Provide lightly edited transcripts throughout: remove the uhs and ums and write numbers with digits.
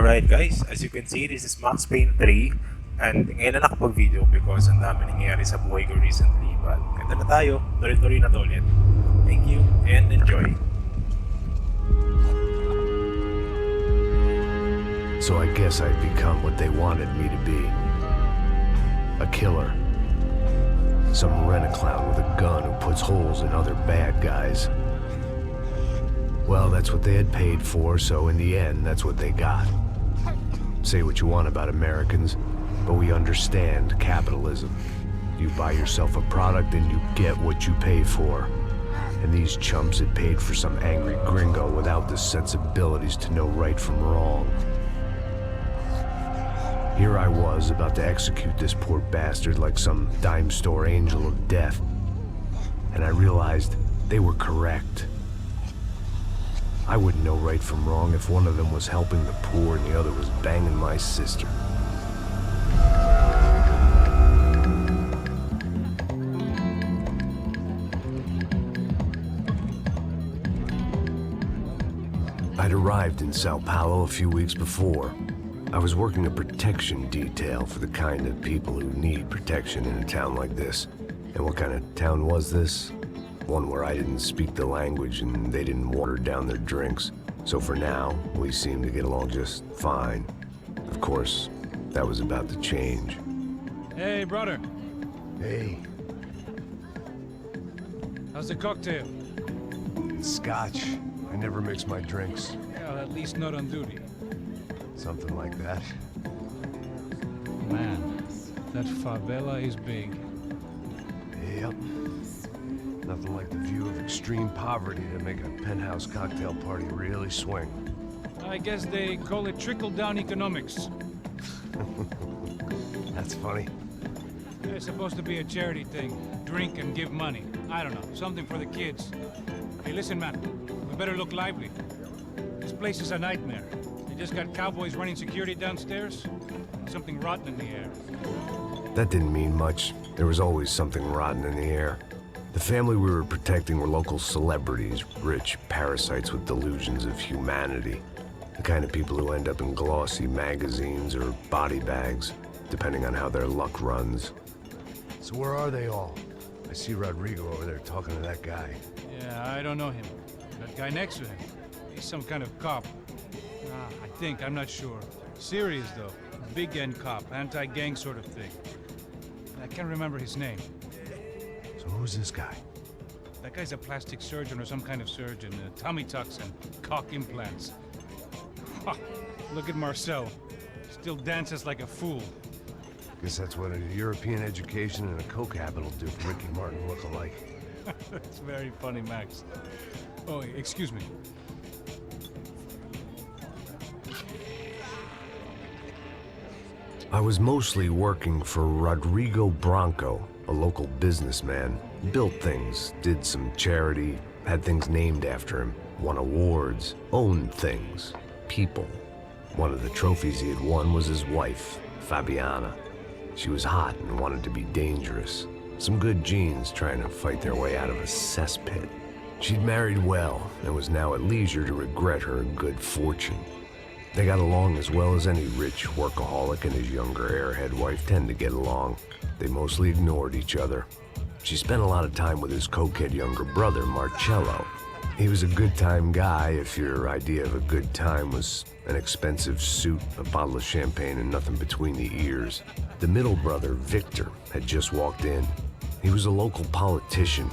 Alright guys, as you can see, this is Max Payne 3 and ngayon na nakapag-video because ang dami nangyayari sa buhay ko recently, but ganda na tayo, tuloy-tuloy na to ulit. Thank you and enjoy. So I guess I'd become what they wanted me to be. A killer. Some rent-a-clown with a gun who puts holes in other bad guys. Well, that's what they had paid for, so in the end, that's what they got. Say what you want about Americans, but we understand capitalism. You buy yourself a product and you get what you pay for. And these chumps had paid for some angry gringo without the sensibilities to know right from wrong. Here I was, about to execute this poor bastard like some dime store angel of death. And I realized they were correct. I wouldn't know right from wrong if one of them was helping the poor and the other was banging my sister. I'd arrived in Sao Paulo a few weeks before. I was working a protection detail for the kind of people who need protection in a town like this. And what kind of town was this? One where I didn't speak the language and they didn't water down their drinks. So for now, we seemed to get along just fine. Of course, that was about to change. Hey, brother. Hey. How's the cocktail? It's scotch. I never mix my drinks. Yeah, at least not on duty. Something like that. Man, that favela is big. Yep. Nothing like the view of extreme poverty to make a penthouse cocktail party really swing. I guess they call it trickle-down economics. That's funny. It's supposed to be a charity thing. Drink and give money. I don't know, something for the kids. Hey, listen, man. We better look lively. This place is a nightmare. They just got cowboys running security downstairs. Something rotten in the air. That didn't mean much. There was always something rotten in the air. The family we were protecting were local celebrities, rich parasites with delusions of humanity. The kind of people who end up in glossy magazines or body bags, depending on how their luck runs. So where are they all? I see Rodrigo over there talking to that guy. Yeah, I don't know him. That guy next to him. He's some kind of cop. I think, I'm not sure. Serious, though. Big end cop, anti-gang sort of thing. I can't remember his name. So who's this guy? That guy's a plastic surgeon or some kind of surgeon. Tummy tucks and cock implants. Ha! Look at Marcel. Still dances like a fool. Guess that's what a European education and a coke habit will do for Ricky Martin look-alike. That's very funny, Max. Oh, excuse me. I was mostly working for Rodrigo Branco, a local businessman. Built things, did some charity, had things named after him, won awards, owned things, people. One of the trophies he had won was his wife, Fabiana. She was hot and wanted to be dangerous. Some good genes trying to fight their way out of a cesspit. She'd married well and was now at leisure to regret her good fortune. They got along as well as any rich workaholic and his younger airhead wife tend to get along. They mostly ignored each other. She spent a lot of time with his cokehead younger brother, Marcello. He was a good-time guy if your idea of a good time was an expensive suit, a bottle of champagne, and nothing between the ears. The middle brother, Victor, had just walked in. He was a local politician.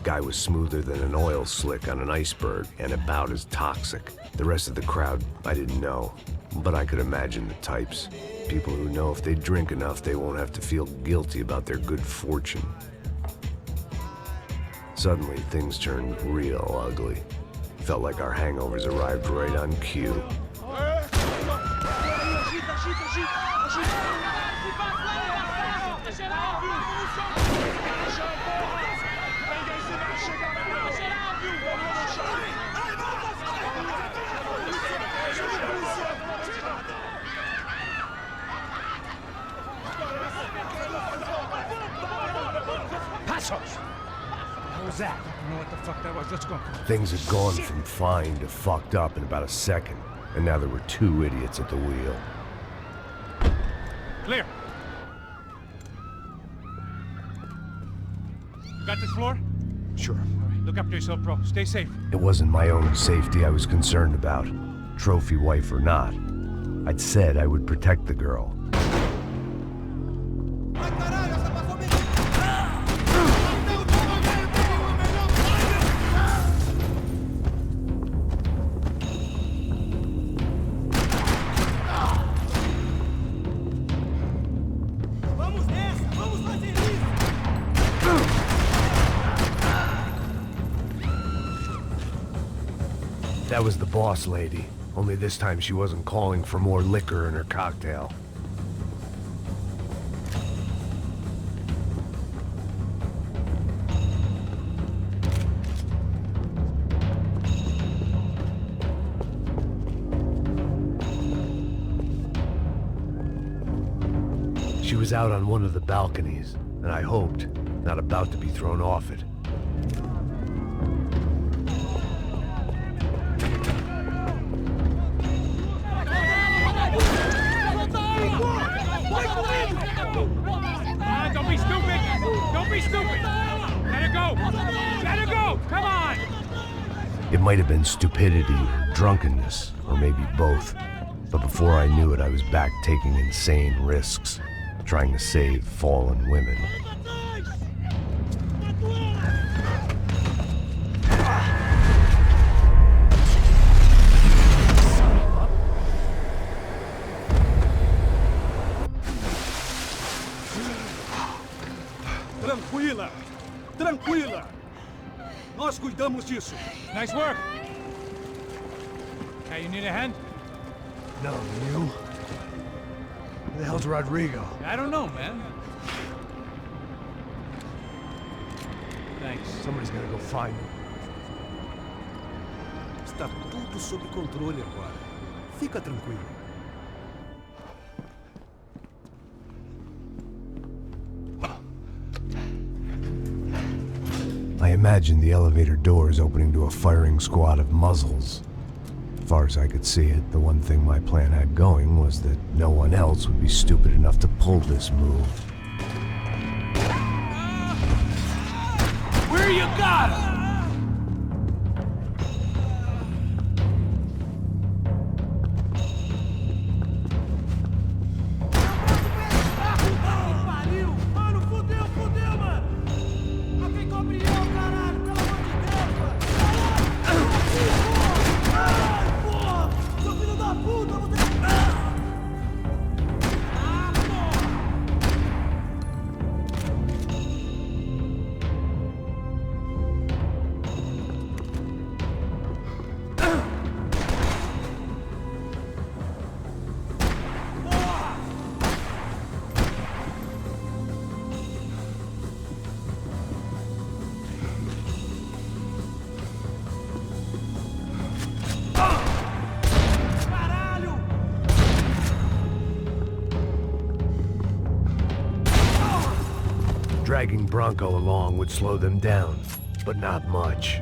Guy was smoother than an oil slick on an iceberg and about as toxic. The rest of the crowd, I didn't know, but I could imagine the types. People who know if they drink enough, they won't have to feel guilty about their good fortune. Suddenly, things turned real ugly. Felt like our hangovers arrived right on cue. What was that? I don't know what the fuck that was. Let's go. Things had gone from fine to fucked up in about a second. and now there were two idiots at the wheel. Clear. Got this floor? Sure. All right, look after yourself, bro. Stay safe. It wasn't my own safety I was concerned about, trophy wife or not. I'd said I would protect the girl. That was the boss lady, only this time she wasn't calling for more liquor in her cocktail. She was out on one of the balconies, and I hoped not about to be thrown off it. Don't be stupid! Don't be stupid! Let her go! Let her go! Come on! It might have been stupidity or drunkenness, or maybe both. But before I knew it, I was back taking insane risks, trying to save fallen women. Tranquila! Tranquila! Nós cuidamos disso. Nice work! Hey, you need a hand? No, you? Who the hell's Rodrigo? I don't know, man. Thanks. Somebody's gonna go find him. Está tudo sob controle agora. Fica tranquilo. I imagined the elevator doors opening to a firing squad of muzzles. As far as I could see it, the one thing my plan had going was that no one else would be stupid enough to pull this move. Where you got him? Dragging Bronco along would slow them down, but not much.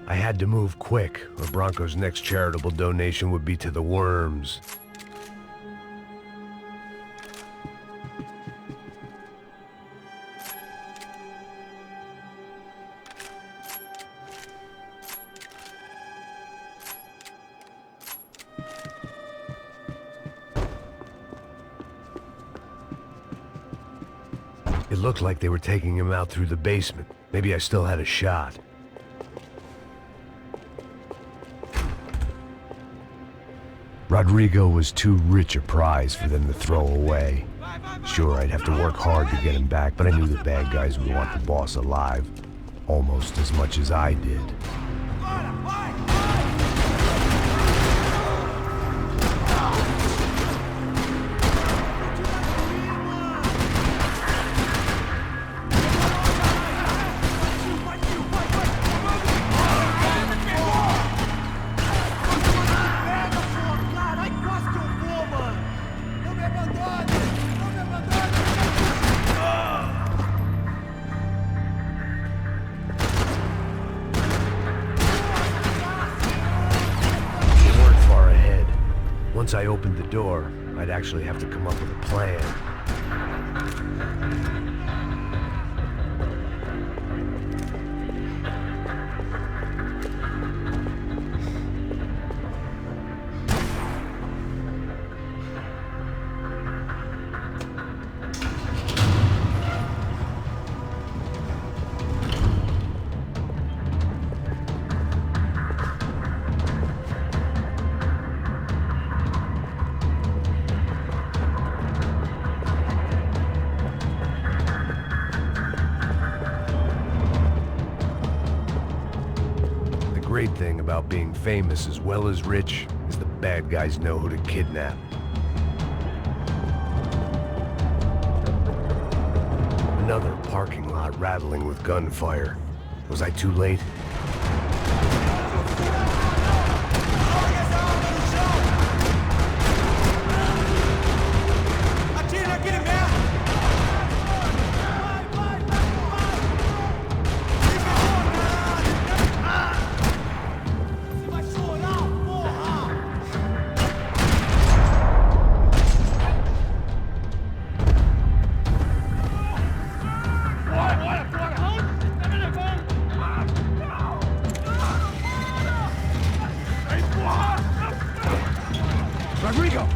I had to move quick, or Bronco's next charitable donation would be to the worms. It looked like they were taking him out through the basement. Maybe I still had a shot. Rodrigo was too rich a prize for them to throw away. Sure, I'd have to work hard to get him back, but I knew the bad guys would want the boss alive. Almost as much as I did. Once I opened the door, I'd actually have to come up with a plan. The great thing about being famous as well as rich is the bad guys know who to kidnap. Another parking lot rattling with gunfire. Was I too late? Rodrigo!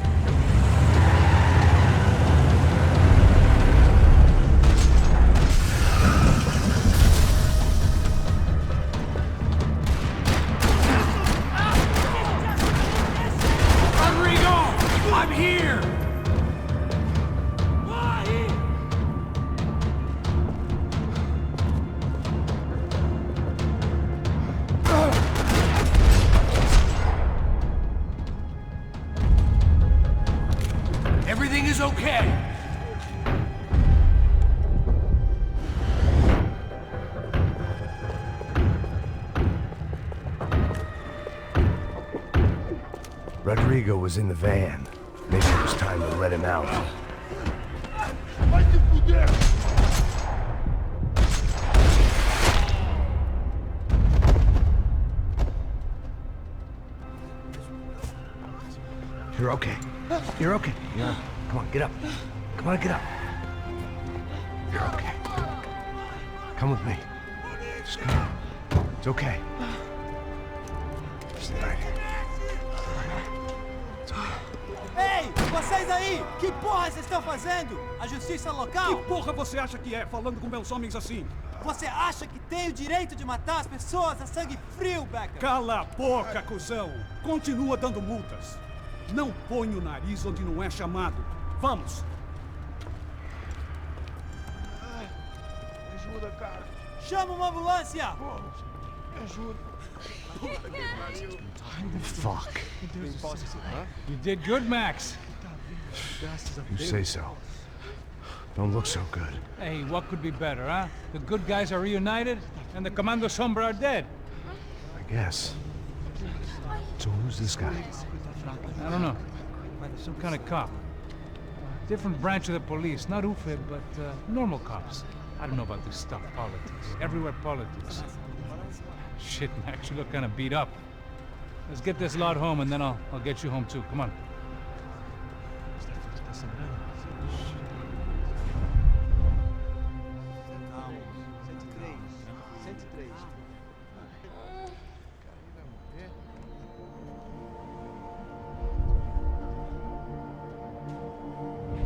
Rodrigo! I'm here! Everything is okay. Rodrigo was in the van. Maybe it was time to let him out. You're okay. You're okay. Yeah. Come on, get up. Come on, get up. You're okay. Come with me. Just come. It's okay. Just right here. It's okay. Ei, vocês aí! Que porra vocês estão fazendo? A justiça local? Que porra você acha que é, falando com meus homens assim? Você acha que tem o direito de matar as pessoas a sangue frio, Becker? Cala a boca, cuzão! Continua dando multas. Não põe o nariz onde não é chamado. Vamos! Ajuda, cara. Chama uma ambulância! Me ajuda. Fuck. You did good, Max. You say so. Don't look so good. Hey, what could be better, huh? The good guys are reunited, and the Commando Sombra are dead. I guess. So who's this guy? I don't know. Some kind of cop. Different branch of the police. Not UFE, but normal cops. I don't know about this stuff. Politics. Everywhere politics. Shit, Max, you look kind of beat up. Let's get this lot home, and then I'll get you home too. Come on.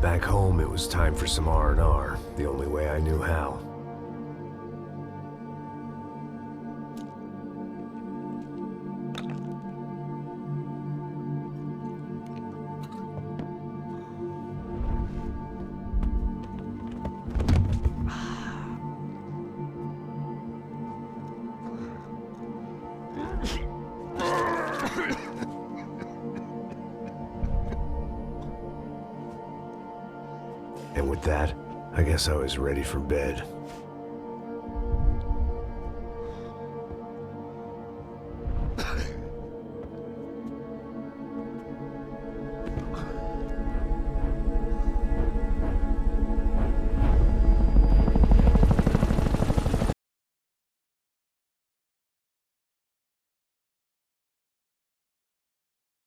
Back home, it was time for some R&R, the only way I knew how. And with that, I guess I was ready for bed.